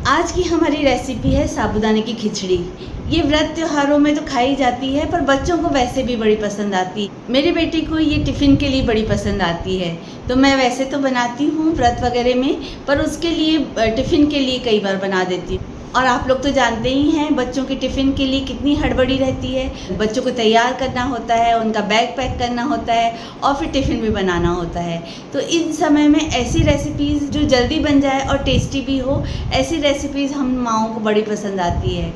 आज की हमारी रेसिपी है साबूदाने की खिचड़ी। ये व्रत त्योहारों में तो खाई जाती है, पर बच्चों को वैसे भी बड़ी पसंद आती है। मेरी बेटी को ये टिफ़िन के लिए बड़ी पसंद आती है, तो मैं वैसे तो बनाती हूँ व्रत वगैरह में, पर उसके लिए टिफ़िन के लिए कई बार बना देती हूँ। और आप लोग तो जानते ही हैं बच्चों के टिफ़िन के लिए कितनी हड़बड़ी रहती है। बच्चों को तैयार करना होता है, उनका बैग पैक करना होता है और फिर टिफ़िन भी बनाना होता है। तो इन समय में ऐसी रेसिपीज़ जो जल्दी बन जाए और टेस्टी भी हो, ऐसी रेसिपीज़ हम माओं को बड़ी पसंद आती है।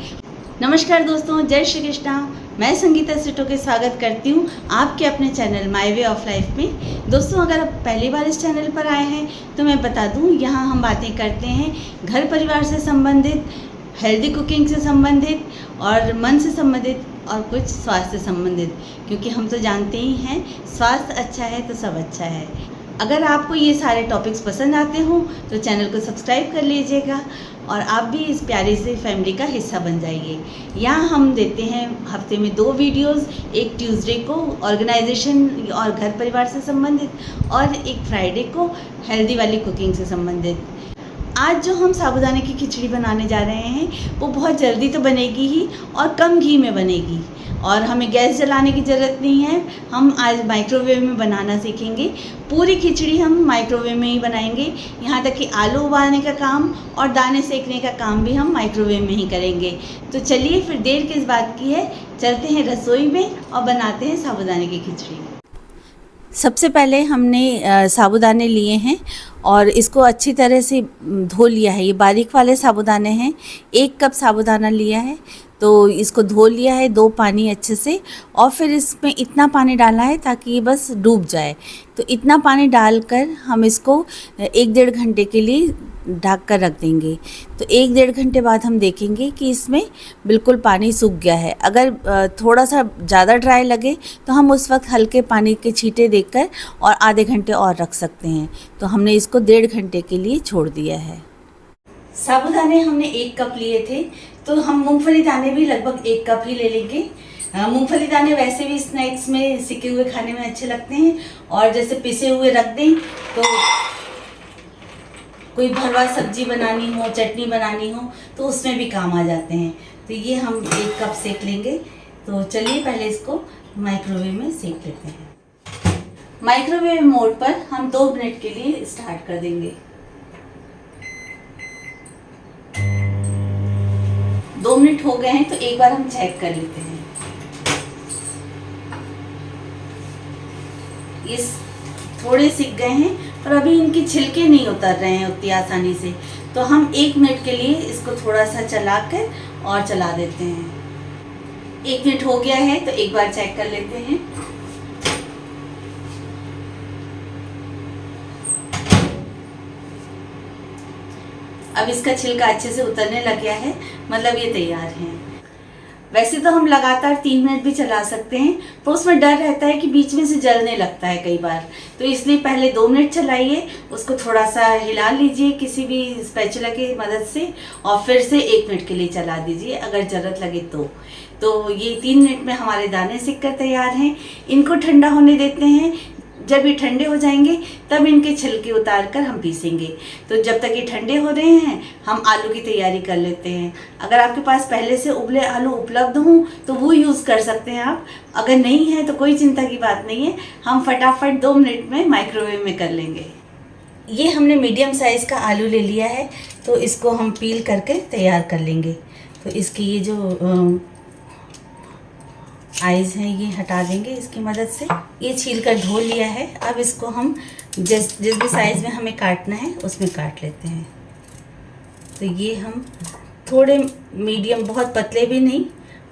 नमस्कार दोस्तों, जय श्री कृष्णा। मैं संगीता सिटो के स्वागत करती हूँ आपके अपने channel my way of life में। दोस्तों, अगर आप पहली बार इस चैनल पर आए हैं तो मैं बता दूँ, यहाँ हम बातें करते हैं घर परिवार से संबंधित, हेल्दी कुकिंग से संबंधित और मन से संबंधित और कुछ स्वास्थ्य से संबंधित, क्योंकि हम तो जानते ही हैं स्वास्थ्य अच्छा है तो सब अच्छा है। अगर आपको ये सारे टॉपिक्स पसंद आते हों तो चैनल को सब्सक्राइब कर लीजिएगा और आप भी इस प्यारी सी फैमिली का हिस्सा बन जाइए। यहाँ हम देते हैं हफ्ते में 2 वीडियोस, एक ट्यूसडे को ऑर्गेनाइजेशन और घर परिवार से संबंधित और एक फ्राइडे को हेल्दी वाली कुकिंग से संबंधित। आज जो हम साबूदाने की खिचड़ी बनाने जा रहे हैं वो बहुत जल्दी तो बनेगी ही और कम घी में बनेगी, और हमें गैस जलाने की ज़रूरत नहीं है। हम आज माइक्रोवेव में बनाना सीखेंगे। पूरी खिचड़ी हम माइक्रोवेव में ही बनाएंगे, यहाँ तक कि आलू उबालने का काम और दाने सेकने का काम भी हम माइक्रोवेव में ही करेंगे। तो चलिए फिर देर किस बात की है, चलते हैं रसोई में और बनाते हैं साबूदाने की खिचड़ी। सबसे पहले हमने साबूदाने लिए हैं और इसको अच्छी तरह से धो लिया है। ये बारीक वाले साबूदाने हैं। 1 कप साबूदाना लिया है, तो इसको धो लिया है 2 पानी अच्छे से, और फिर इसमें इतना पानी डाला है ताकि ये बस डूब जाए। तो इतना पानी डालकर हम इसको 1-1.5 घंटे के लिए ढक कर रख देंगे। तो 1-1.5 घंटे बाद हम देखेंगे कि इसमें बिल्कुल पानी सूख गया है। अगर थोड़ा सा ज़्यादा ड्राई लगे तो हम उस वक्त हल्के पानी के छींटे देकर और आधे घंटे और रख सकते हैं। तो हमने इसको 1.5 घंटे के लिए छोड़ दिया है। साबूदाने हमने 1 कप लिए थे, तो हम मूंगफली दाने भी लगभग 1 कप ही ले लेंगे। मूंगफली दाने वैसे भी स्नैक्स में सिके हुए खाने में अच्छे लगते हैं, और जैसे पिसे हुए रख दें तो कोई भरवा सब्जी बनानी हो, चटनी बनानी हो तो उसमें भी काम आ जाते हैं। तो ये हम 1 कप सेक लेंगे। तो चलिए पहले इसको माइक्रोवेव में सेक लेते हैं। माइक्रोवेव मोड पर हम 2 मिनट के लिए स्टार्ट कर देंगे। 2 मिनट हो गए हैं तो एक बार हम चेक कर लेते हैं। इस थोड़े सिक गए हैं, पर अभी इनके छिलके नहीं उतर रहे हैं उतनी आसानी से, तो हम 1 मिनट के लिए इसको थोड़ा सा चलाकर और चला देते हैं। 1 मिनट हो गया है तो एक बार चेक कर लेते हैं। अब इसका छिलका अच्छे से उतरने लग गया है, मतलब ये तैयार है। वैसे तो हम लगातार 3 मिनट भी चला सकते हैं, पर उसमें डर रहता है कि बीच में से जलने लगता है कई बार, तो इसलिए पहले 2 मिनट चलाइए, उसको थोड़ा सा हिला लीजिए किसी भी स्पैचुला की मदद से, और फिर से 1 मिनट के लिए चला दीजिए अगर ज़रूरत लगे तो ये 3 मिनट में हमारे दाने सिक कर तैयार हैं। इनको ठंडा होने देते हैं। जब ये ठंडे हो जाएंगे तब इनके छिलके उतार कर हम पीसेंगे। तो जब तक ये ठंडे हो रहे हैं हम आलू की तैयारी कर लेते हैं। अगर आपके पास पहले से उबले आलू उपलब्ध हों तो वो यूज़ कर सकते हैं आप, अगर नहीं है तो कोई चिंता की बात नहीं है, हम फटाफट 2 मिनट में माइक्रोवेव में कर लेंगे। ये हमने मीडियम साइज़ का आलू ले लिया है, तो इसको हम पील करके तैयार कर लेंगे। तो इसकी ये जो आइज़ हैं ये हटा देंगे इसकी मदद से। ये छील कर धो लिया है। अब इसको हम जिस भी साइज़ में हमें काटना है उसमें काट लेते हैं। तो ये हम थोड़े मीडियम, बहुत पतले भी नहीं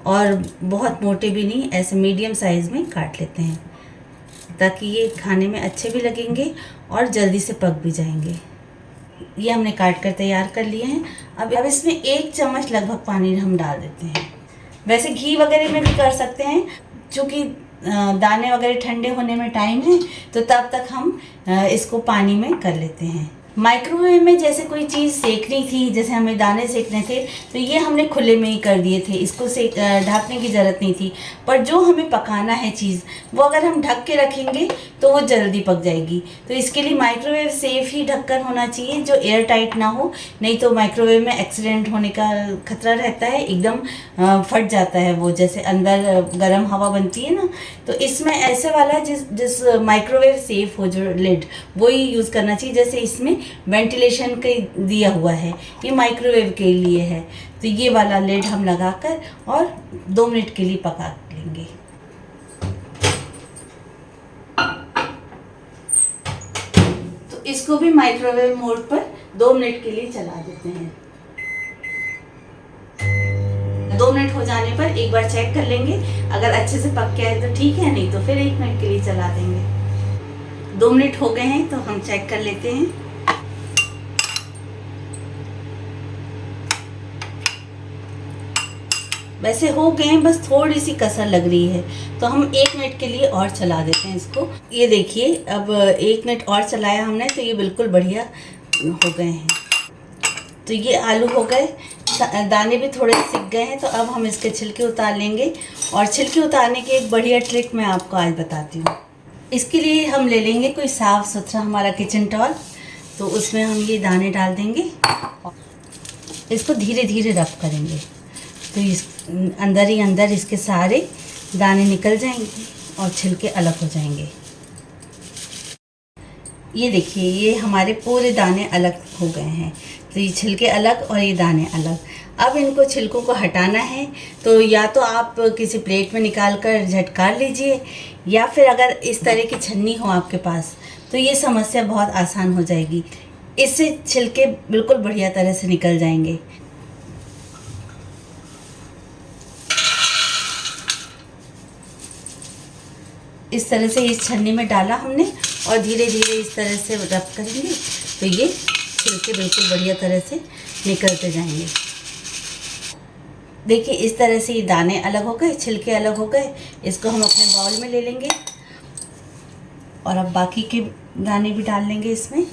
और बहुत मोटे भी नहीं, ऐसे मीडियम साइज़ में काट लेते हैं, ताकि ये खाने में अच्छे भी लगेंगे और जल्दी से पक भी जाएंगे। ये हमने काट कर तैयार कर लिए हैं। अब इसमें 1 चम्मच लगभग पानी हम डाल देते हैं। वैसे घी वगैरह में भी कर सकते हैं, क्योंकि दाने वगैरह ठंडे होने में टाइम है, तो तब तक हम इसको पानी में कर लेते हैं। माइक्रोवेव में जैसे कोई चीज़ सेकनी थी, जैसे हमें दाने सेकने थे, तो ये हमने खुले में ही कर दिए थे, इसको से ढकने की ज़रूरत नहीं थी। पर जो हमें पकाना है चीज़, वो अगर हम ढक के रखेंगे तो वो जल्दी पक जाएगी। तो इसके लिए माइक्रोवेव सेफ ही ढक्कन होना चाहिए, जो एयर टाइट ना हो, नहीं तो माइक्रोवेव में एक्सीडेंट होने का खतरा रहता है, एकदम फट जाता है वो, जैसे अंदर गर्म हवा बनती है ना। तो इसमें ऐसे वाला जिस माइक्रोवेव सेफ हो जो लिड, वो ही यूज़ करना चाहिए। जैसे इसमें वेंटिलेशन के दिया हुआ है, ये माइक्रोवेव के लिए है, तो ये वाला लिड हम लगाकर और 2 मिनट के लिए पका लेंगे। तो इसको भी माइक्रोवेव मोड पर 2 मिनट के लिए चला देते हैं। 2 मिनट हो जाने पर एक बार चेक कर लेंगे, अगर अच्छे से पक गया है तो ठीक है, नहीं तो फिर 1 मिनट के लिए चला देंगे। 2 मिनट हो गए हैं तो हम चेक कर लेते हैं। वैसे हो गए हैं, बस थोड़ी सी कसर लग रही है, तो हम 1 मिनट के लिए और चला देते हैं इसको। ये देखिए, अब 1 मिनट और चलाया हमने, तो ये बिल्कुल बढ़िया हो गए हैं। तो ये आलू हो गए, दाने भी थोड़े सिक गए हैं, तो अब हम इसके छिलके उतार लेंगे। और छिलके उतारने की एक बढ़िया ट्रिक मैं आपको आज बताती हूँ। इसके लिए हम ले लेंगे कोई साफ़ सुथरा हमारा किचन टॉल, तो उसमें हम ये दाने डाल देंगे, इसको धीरे धीरे रब करेंगे, तो इस अंदर ही अंदर इसके सारे दाने निकल जाएंगे और छिलके अलग हो जाएंगे। ये देखिए, ये हमारे पूरे दाने अलग हो गए हैं, तो ये छिलके अलग और ये दाने अलग। अब इनको छिलकों को हटाना है, तो या तो आप किसी प्लेट में निकाल कर झटकार लीजिए, या फिर अगर इस तरह की छन्नी हो आपके पास, तो ये समस्या बहुत आसान हो जाएगी। इससे छिलके बिल्कुल बढ़िया तरह से निकल जाएंगे। इस तरह से इस छन्नी में डाला हमने और धीरे धीरे इस तरह से रब करेंगे, तो ये छिलके बिल्कुल बढ़िया तरह से निकलते जाएंगे। देखिए, इस तरह से ये दाने अलग हो गए, छिलके अलग हो गए। इसको हम अपने बाउल में ले लेंगे और अब बाकी के दाने भी डाल लेंगे इसमें।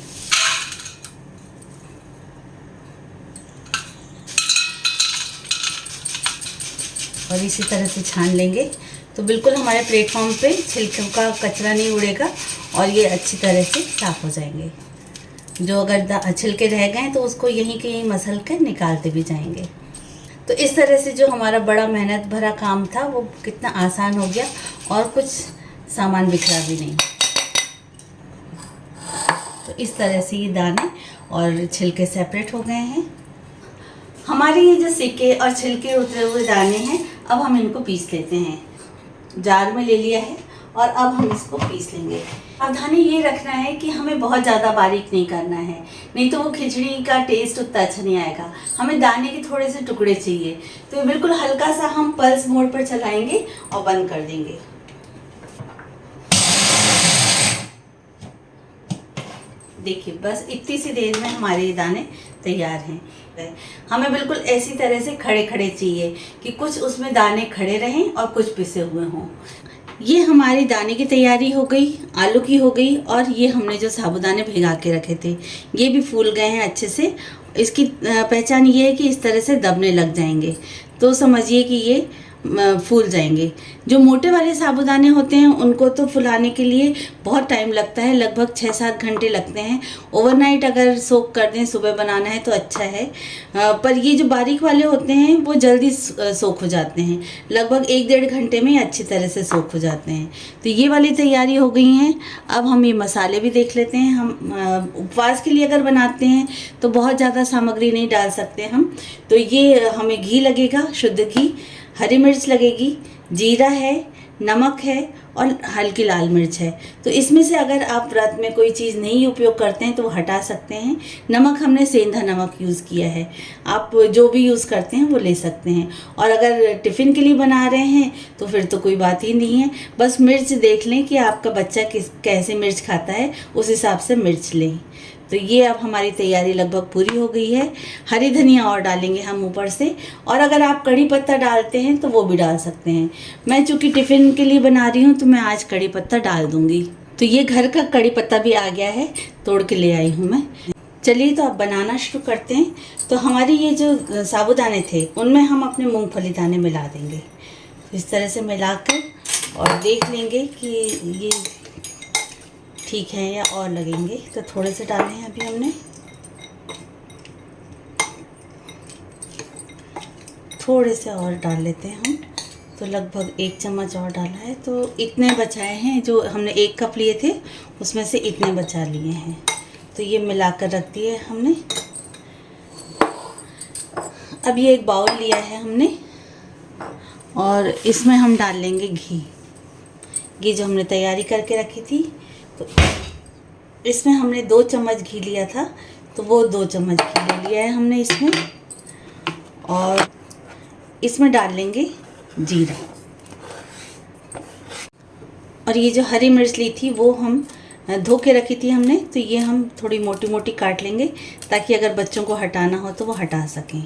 और इसी तरह से छान लेंगे, तो बिल्कुल हमारे प्लेटफॉर्म पे छिलकों का कचरा नहीं उड़ेगा और ये अच्छी तरह से साफ़ हो जाएंगे। जो अगर छिलके रह गए तो उसको यहीं के यहीं मसल कर निकालते भी जाएंगे। तो इस तरह से जो हमारा बड़ा मेहनत भरा काम था वो कितना आसान हो गया और कुछ सामान बिखरा भी नहीं। तो इस तरह से ये दाने और छिलके सेपरेट हो गए हैं। हमारे ये जो सिक्के और छिलके उतरे हुए दाने हैं, अब हम इनको पीस लेते हैं। जार में ले लिया है और अब हम इसको पीस लेंगे। सावधानी ये रखना है कि हमें बहुत ज़्यादा बारीक नहीं करना है, नहीं तो वो खिचड़ी का टेस्ट उतना अच्छा नहीं आएगा। हमें दाने के थोड़े से टुकड़े चाहिए, तो बिल्कुल हल्का सा हम पल्स मोड पर चलाएंगे और बंद कर देंगे। देखिए, बस इतनी सी देर में हमारे ये दाने तैयार हैं। हमें बिल्कुल ऐसी तरह से खड़े खड़े चाहिए कि कुछ उसमें दाने खड़े रहें और कुछ पिसे हुए हों। ये हमारी दाने की तैयारी हो गई, आलू की हो गई, और ये हमने जो साबुदाने भिगा के रखे थे ये भी फूल गए हैं अच्छे से। इसकी पहचान ये है कि इस तरह से दबने लग जाएंगे, तो समझिए कि ये फूल जाएंगे। जो मोटे वाले साबुदाने होते हैं उनको तो फुलाने के लिए बहुत टाइम लगता है, लगभग 6-7 घंटे लगते हैं। ओवरनाइट अगर सोक कर दें, सुबह बनाना है तो अच्छा है। पर ये जो बारीक वाले होते हैं वो जल्दी सोक हो जाते हैं, लगभग 1-1.5 घंटे में अच्छी तरह से सोक हो जाते हैं। तो ये वाली तैयारी हो गई हैं। अब हम ये मसाले भी देख लेते हैं। हम उपवास के लिए अगर बनाते हैं तो बहुत ज़्यादा सामग्री नहीं डाल सकते हम। तो ये हमें घी लगेगा, शुद्ध घी, हरी मिर्च लगेगी, जीरा है, नमक है और हल्की लाल मिर्च है। तो इसमें से अगर आप व्रत में कोई चीज़ नहीं उपयोग करते हैं तो वो हटा सकते हैं। नमक हमने सेंधा नमक यूज़ किया है, आप जो भी यूज़ करते हैं वो ले सकते हैं। और अगर टिफ़िन के लिए बना रहे हैं तो फिर तो कोई बात ही नहीं है, बस मिर्च देख लें कि आपका बच्चा कैसे मिर्च खाता है, उस हिसाब से मिर्च लें। तो ये अब हमारी तैयारी लगभग पूरी हो गई है। हरी धनिया और डालेंगे हम ऊपर से, और अगर आप कड़ी पत्ता डालते हैं तो वो भी डाल सकते हैं। मैं चूँकि टिफ़िन के लिए बना रही हूँ तो मैं आज कड़ी पत्ता डाल दूँगी। तो ये घर का कड़ी पत्ता भी आ गया है, तोड़ के ले आई हूँ मैं। चलिए तो अब बनाना शुरू करते हैं। तो हमारी ये जो साबूदाने थे उनमें हम अपने मूंगफली दाने मिला देंगे। तो इस तरह से मिलाकर और देख लेंगे कि ये ठीक है या और लगेंगे। तो थोड़े से डाले हैं अभी हमने, थोड़े से और डाल लेते हैं हम। तो लगभग 1 चम्मच और डाला है। तो इतने बचाए हैं, जो हमने 1 कप लिए थे उसमें से इतने बचा लिए हैं। तो ये मिलाकर रख दिए हमने। अब ये एक बाउल लिया है हमने और इसमें हम डाल लेंगे घी जो हमने तैयारी करके रखी थी। तो इसमें हमने 2 चम्मच घी लिया था, तो वो 2 चम्मच घी ले लिया है हमने इसमें। और इसमें डाल लेंगे जीरा। और ये जो हरी मिर्च ली थी वो हम धो के रखी थी हमने, तो ये हम थोड़ी मोटी मोटी काट लेंगे ताकि अगर बच्चों को हटाना हो तो वो हटा सकें।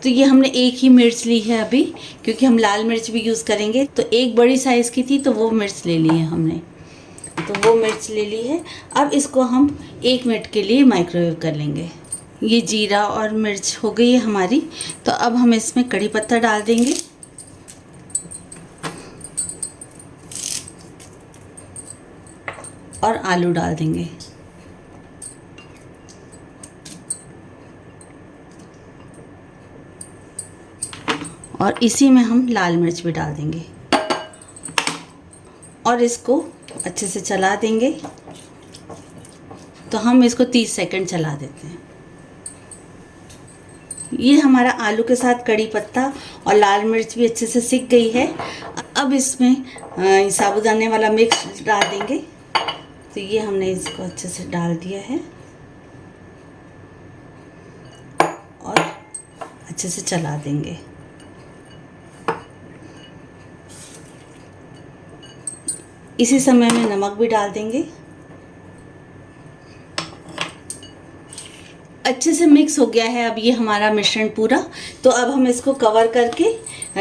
तो ये हमने एक ही मिर्च ली है अभी, क्योंकि हम लाल मिर्च भी यूज़ करेंगे। तो एक बड़ी साइज़ की थी तो वो मिर्च ले ली है हमने, तो वो मिर्च ले ली है। अब इसको हम 1 मिनट के लिए माइक्रोवेव कर लेंगे। ये जीरा और मिर्च हो गई है हमारी। तो अब हम इसमें कड़ी पत्ता डाल देंगे और आलू डाल देंगे। और इसी में हम लाल मिर्च भी डाल देंगे और इसको अच्छे से चला देंगे। तो हम इसको 30 सेकंड चला देते हैं। ये हमारा आलू के साथ कड़ी पत्ता और लाल मिर्च भी अच्छे से सिक गई है। अब इसमें साबूदाने वाला मिक्स डाल देंगे। तो ये हमने इसको अच्छे से डाल दिया है और अच्छे से चला देंगे। इसी समय में नमक भी डाल देंगे। अच्छे से मिक्स हो गया है अब ये हमारा मिश्रण पूरा। तो अब हम इसको कवर करके,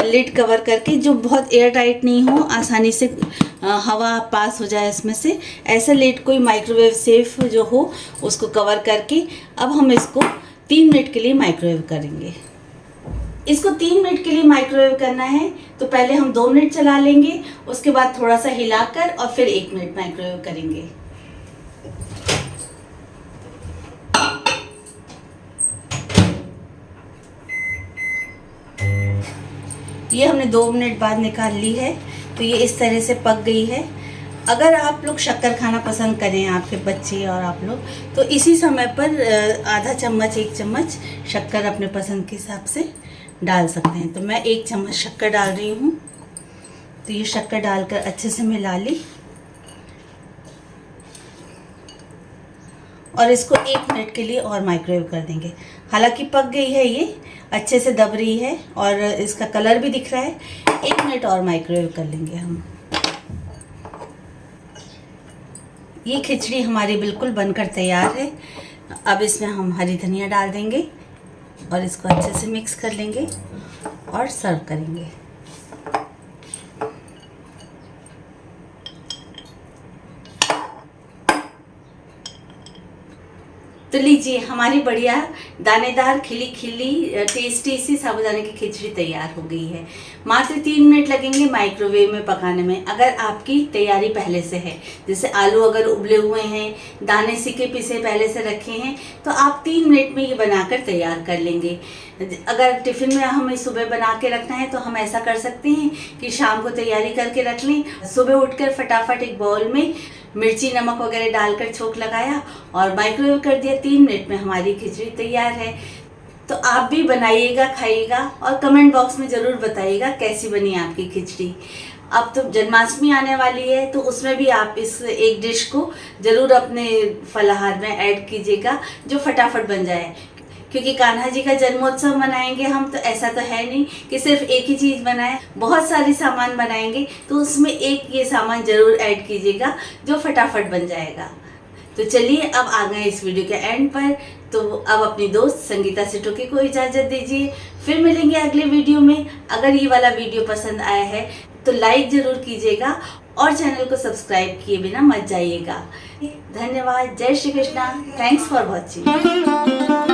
लिड कवर करके, जो बहुत एयर टाइट नहीं हो, आसानी से हवा पास हो जाए इसमें से, ऐसा लिड कोई माइक्रोवेव सेफ जो हो उसको कवर करके अब हम इसको 3 मिनट के लिए माइक्रोवेव करेंगे। इसको 3 मिनट के लिए माइक्रोवेव करना है। तो पहले हम 2 मिनट चला लेंगे, उसके बाद थोड़ा सा हिलाकर और फिर 1 मिनट माइक्रोवेव करेंगे। ये हमने 2 मिनट बाद निकाल ली है। तो ये इस तरह से पक गई है। अगर आप लोग शक्कर खाना पसंद करें, आपके बच्चे और आप लोग, तो इसी समय पर आधा चम्मच 1 चम्मच शक्कर अपने पसंद के हिसाब से डाल सकते हैं। तो मैं 1 चम्मच शक्कर डाल रही हूँ। तो ये शक्कर डालकर अच्छे से मिला ली और इसको 1 मिनट के लिए और माइक्रोवेव कर देंगे। हालांकि पक गई है, ये अच्छे से दब रही है और इसका कलर भी दिख रहा है। 1 मिनट और माइक्रोवेव कर लेंगे हम। ये खिचड़ी हमारी बिल्कुल बनकर तैयार है। अब इसमें हम हरी धनिया डाल देंगे और इसको अच्छे से मिक्स कर लेंगे और सर्व करेंगे। तो लीजिए, हमारी बढ़िया दानेदार खिली खिली टेस्टी सी साबूदाने की खिचड़ी तैयार हो गई है। मात्र 3 मिनट लगेंगे माइक्रोवेव में पकाने में, अगर आपकी तैयारी पहले से है। जैसे आलू अगर उबले हुए हैं, दाने सिके पिसे पहले से रखे हैं, तो आप 3 मिनट में ये बनाकर तैयार कर लेंगे। अगर टिफ़िन में हमें सुबह बना के रखना है तो हम ऐसा कर सकते हैं कि शाम को तैयारी करके रख लें। सुबह उठकर फटाफट एक बाउल में मिर्ची नमक वगैरह डालकर छोंक लगाया और माइक्रोवेव कर दिया। 3 मिनट में हमारी खिचड़ी तैयार है। तो आप भी बनाइएगा, खाइएगा और कमेंट बॉक्स में ज़रूर बताइएगा कैसी बनी आपकी खिचड़ी। अब तो जन्माष्टमी आने वाली है, तो उसमें भी आप इस एक डिश को ज़रूर अपने फलाहार में ऐड कीजिएगा, जो फटाफट बन जाए। क्योंकि कान्हा जी का जन्मोत्सव मनाएंगे हम, तो ऐसा तो है नहीं कि सिर्फ एक ही चीज़ बनाएं, बहुत सारी सामान बनाएंगे, तो उसमें एक ये सामान ज़रूर ऐड कीजिएगा जो फटाफट बन जाएगा। तो चलिए, अब आ गए इस वीडियो के एंड पर। तो अब अपनी दोस्त संगीता सिटोके को इजाज़त दीजिए। फिर मिलेंगे अगले वीडियो में। अगर ये वाला वीडियो पसंद आया है तो लाइक ज़रूर कीजिएगा और चैनल को सब्सक्राइब किए बिना मत जाइएगा। धन्यवाद। जय Shri Krishna. Thanks for watching.